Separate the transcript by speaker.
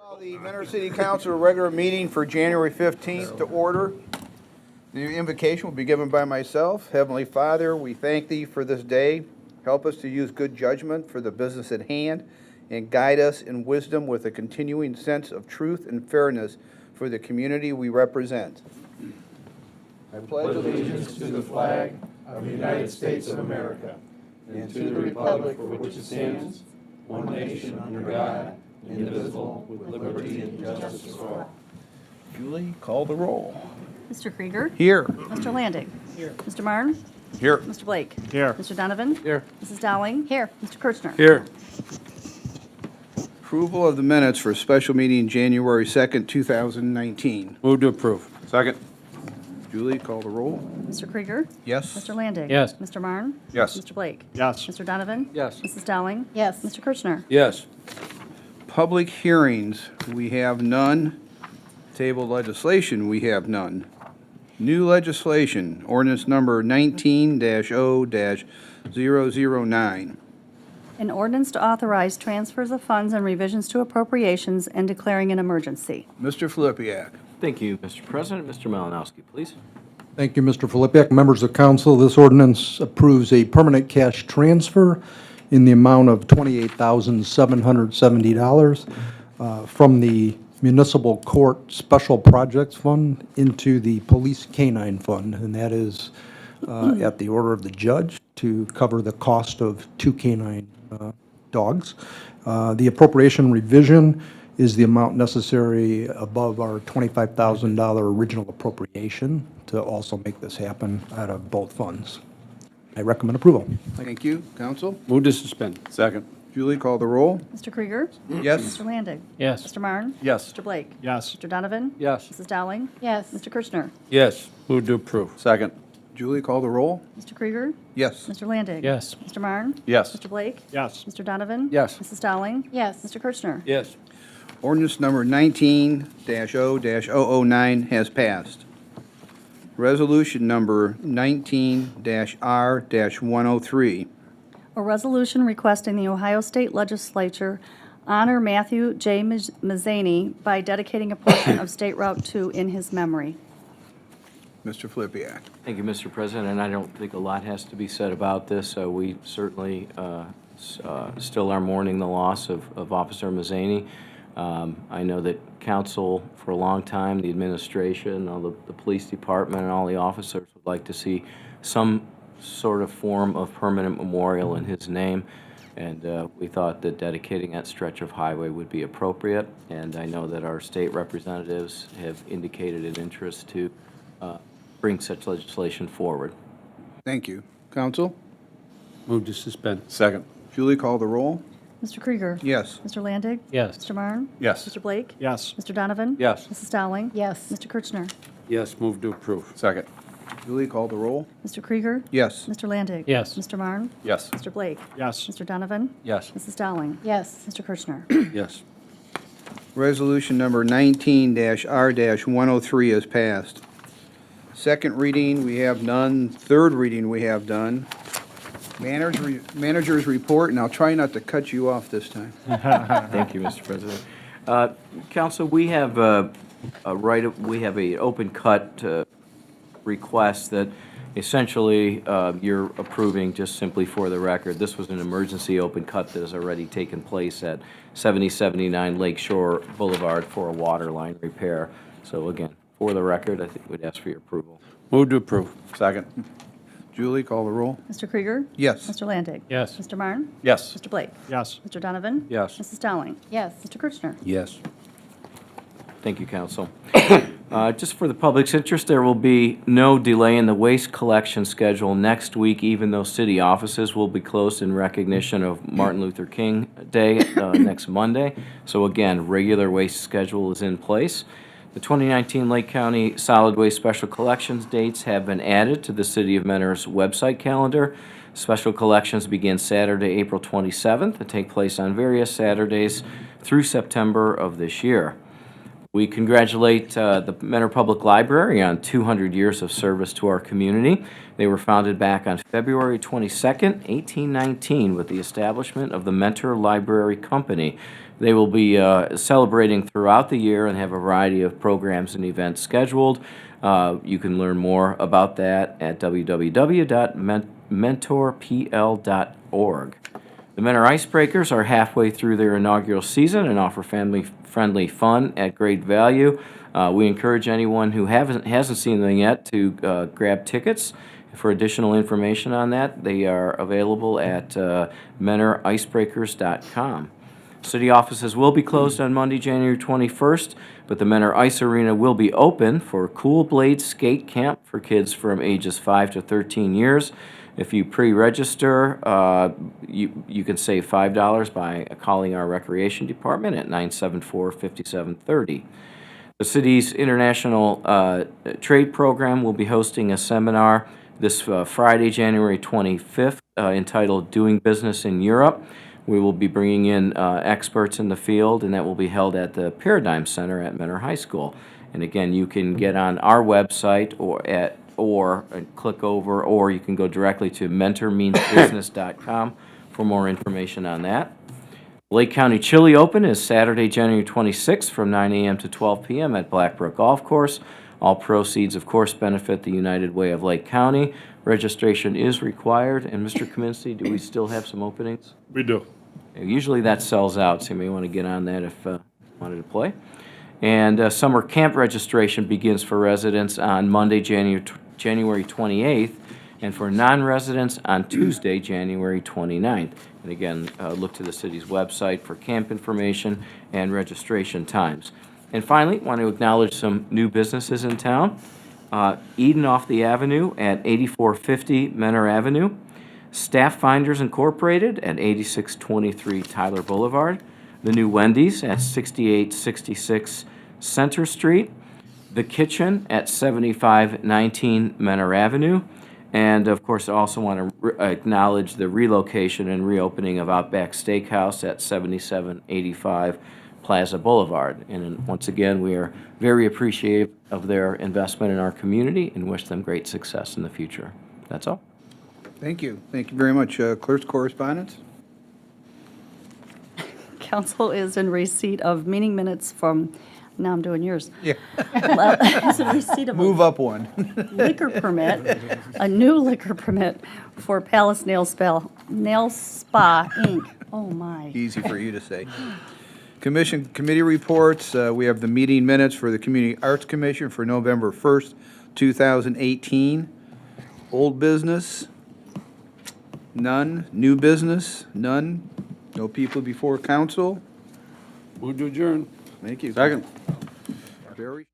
Speaker 1: Call the Mentor City Council regular meeting for January 15th to order. The invocation will be given by myself. Heavenly Father, we thank Thee for this day. Help us to use good judgment for the business at hand and guide us in wisdom with a continuing sense of truth and fairness for the community we represent. I pledge
Speaker 2: Allegiance to the flag of the United States of America and to the republic for which it stands, one nation under God, indivisible, with liberty and justice for all.
Speaker 1: Julie, call the roll.
Speaker 3: Mr. Krieger?
Speaker 1: Here.
Speaker 3: Mr. Landig? Here. Mr. Marne?
Speaker 1: Here.
Speaker 3: Mr. Blake?
Speaker 2: Here.
Speaker 3: Mr. Donovan?
Speaker 2: Here.
Speaker 3: Mrs. Dowling? Here. Mr. Kirchner?
Speaker 2: Here.
Speaker 1: Approval of the minutes for special meeting January 2nd, 2019.
Speaker 2: Move to approve.
Speaker 4: Second.
Speaker 1: Julie, call the roll.
Speaker 3: Mr. Krieger?
Speaker 1: Yes.
Speaker 3: Mr. Landig?
Speaker 2: Yes.
Speaker 3: Mr. Marne?
Speaker 4: Yes.
Speaker 3: Mr. Blake?
Speaker 2: Yes.
Speaker 3: Mr. Donovan?
Speaker 2: Yes.
Speaker 3: Mrs. Dowling? Yes. Mr. Kirchner?
Speaker 2: Yes.
Speaker 1: Public hearings, we have none. Table legislation, we have none. New legislation, ordinance number 19-0-009.
Speaker 3: An ordinance to authorize transfers of funds and revisions to appropriations and declaring an emergency.
Speaker 1: Mr. Filipiak.
Speaker 5: Thank you, Mr. President. Mr. Malinowski, please.
Speaker 6: Thank you, Mr. Filipiak. Members of council, this ordinance approves a permanent cash transfer in the amount of $28,770 from the Municipal Court Special Projects Fund into the Police Canine Fund, and that is at the order of the judge to cover the cost of 2 canine dogs. The appropriation revision is the amount necessary above our $25,000 original appropriation to also make this happen out of both funds. I recommend approval.
Speaker 1: Thank you. Council?
Speaker 2: Move to suspend.
Speaker 4: Second.
Speaker 1: Julie, call the roll.
Speaker 3: Mr. Krieger?
Speaker 1: Yes.
Speaker 3: Mr. Landig?
Speaker 2: Yes.
Speaker 3: Mr. Marne?
Speaker 4: Yes.
Speaker 3: Mr. Blake?
Speaker 2: Yes.
Speaker 3: Mr. Donovan?
Speaker 2: Yes.
Speaker 3: Mrs. Dowling? Yes. Mr. Kirchner?
Speaker 2: Yes. Move to approve.
Speaker 4: Second.
Speaker 1: Julie, call the roll.
Speaker 3: Mr. Krieger?
Speaker 1: Yes.
Speaker 3: Mr. Landig?
Speaker 2: Yes.
Speaker 3: Mr. Marne?
Speaker 4: Yes.
Speaker 3: Mr. Blake?
Speaker 2: Yes.
Speaker 3: Mr. Donovan?
Speaker 4: Yes.
Speaker 3: Mrs. Dowling? Yes. Mr. Kirchner?
Speaker 2: Yes.
Speaker 1: Ordinance number 19-0-009 has passed. Resolution number 19-R-103.
Speaker 3: A resolution requesting the Ohio State Legislature honor Matthew J. Mazzani by dedicating a portion of State Route 2 in his memory.
Speaker 1: Mr. Filipiak.
Speaker 5: Thank you, Mr. President, and I don't think a lot has to be said about this. We certainly still are mourning the loss of Officer Mazzani. I know that council, for a long time, the administration, all the police department, and all the officers would like to see some sort of form of permanent memorial in his name, and we thought that dedicating that stretch of highway would be appropriate, and I know that our state representatives have indicated an interest to bring such legislation forward.
Speaker 1: Thank you. Council?
Speaker 2: Move to suspend.
Speaker 4: Second.
Speaker 1: Julie, call the roll.
Speaker 3: Mr. Krieger?
Speaker 1: Yes.
Speaker 3: Mr. Landig?
Speaker 2: Yes.
Speaker 3: Mr. Marne?
Speaker 4: Yes.
Speaker 3: Mr. Blake?
Speaker 2: Yes.
Speaker 3: Mr. Donovan?
Speaker 2: Yes.
Speaker 3: Mrs. Dowling? Yes. Mr. Kirchner?
Speaker 2: Yes. Move to approve.
Speaker 4: Second.
Speaker 1: Julie, call the roll.
Speaker 3: Mr. Krieger?
Speaker 1: Yes.
Speaker 3: Mr. Landig?
Speaker 2: Yes.
Speaker 3: Mr. Marne?
Speaker 4: Yes.
Speaker 3: Mr. Blake?
Speaker 2: Yes.
Speaker 3: Mr. Donovan?
Speaker 2: Yes.
Speaker 3: Mrs. Dowling? Yes. Mr. Kirchner?
Speaker 2: Yes.
Speaker 1: Resolution number 19-R-103 is passed. Second reading, we have none. Third reading, we have done. Manager's report, and I'll try not to cut you off this time.
Speaker 5: Thank you, Mr. President. Council, we have an open cut request that essentially you're approving just simply for the record. This was an emergency open cut that has already taken place at 7079 Lake Shore Boulevard for a water line repair. So again, for the record, I think we'd ask for your approval.
Speaker 2: Move to approve.
Speaker 4: Second.
Speaker 1: Julie, call the roll.
Speaker 3: Mr. Krieger?
Speaker 1: Yes.
Speaker 3: Mr. Landig?
Speaker 2: Yes.
Speaker 3: Mr. Marne?
Speaker 4: Yes.
Speaker 3: Mr. Blake?
Speaker 2: Yes.
Speaker 3: Mr. Donovan?
Speaker 2: Yes.
Speaker 3: Mrs. Dowling? Yes. Mr. Kirchner?
Speaker 2: Yes.
Speaker 5: Thank you, Council. Just for the public's interest, there will be no delay in the waste collection schedule next week, even though city offices will be closed in recognition of Martin Luther King Day next Monday. So again, regular waste schedule is in place. The 2019 Lake County Solid Waste Special Collections dates have been added to the City of Mentor's website calendar. Special collections begin Saturday, April 27th, and take place on various Saturdays through September of this year. We congratulate the Mentor Public Library on 200 years of service to our community. They were founded back on February 22nd, 1819, with the establishment of the Mentor Library Company. They will be celebrating throughout the year and have a variety of programs and events scheduled. You can learn more about that at www.mentorpl.org. The Mentor Icebreakers are halfway through their inaugural season and offer family-friendly fun at great value. We encourage anyone who hasn't seen them yet to grab tickets. For additional information on that, they are available at mentoricebreakers.com. City offices will be closed on Monday, January 21st, but the Mentor Ice Arena will be open for Cool Blade Skate Camp for kids from ages 5 to 13 years. If you pre-register, you can save $5 by calling our Recreation Department at 974-5730. The city's International Trade Program will be hosting a seminar this Friday, January 25th, entitled Doing Business in Europe. We will be bringing in experts in the field, and that will be held at the Paradigm Center at Mentor High School. And again, you can get on our website or click over, or you can go directly to mentormeansbusiness.com for more information on that. Lake County Chili Open is Saturday, January 26th from 9 a.m. to 12 p.m. at Blackbrook Golf Course. All proceeds, of course, benefit the United Way of Lake County. Registration is required. And Mr. Kaminsky, do we still have some openings?
Speaker 2: We do.
Speaker 5: Usually that sells out, so you may want to get on that if you wanted to play. And summer camp registration begins for residents on Monday, January 28th, and for non-residents on Tuesday, January 29th. And again, look to the city's website for camp information and registration times. And finally, want to acknowledge some new businesses in town. Eden off the Avenue at 8450 Mentor Avenue. Staff Finders Incorporated at 8623 Tyler Boulevard. The new Wendy's at 6866 Center Street. The Kitchen at 7519 Mentor Avenue. And of course, I also want to acknowledge the relocation and reopening of Outback Steakhouse at 7785 Plaza Boulevard. And once again, we are very appreciative of their investment in our community and wish them great success in the future. That's all.
Speaker 1: Thank you. Thank you very much. Clerk's correspondence?
Speaker 3: Council is in receipt of meeting minutes from, now I'm doing yours.
Speaker 1: Yeah.
Speaker 3: Is in receipt of
Speaker 1: Move
Speaker 3: a
Speaker 1: up one.
Speaker 3: liquor permit, a new liquor permit for Palace Nail Spa Inc. Oh, my.
Speaker 1: Easy for you to say. Commission committee reports. We have the meeting minutes for the Community Arts Commission for November 1st, 2018. Old business? None. New business? None. No people before council?
Speaker 2: Move to adjourn.
Speaker 1: Thank you. Second. Very.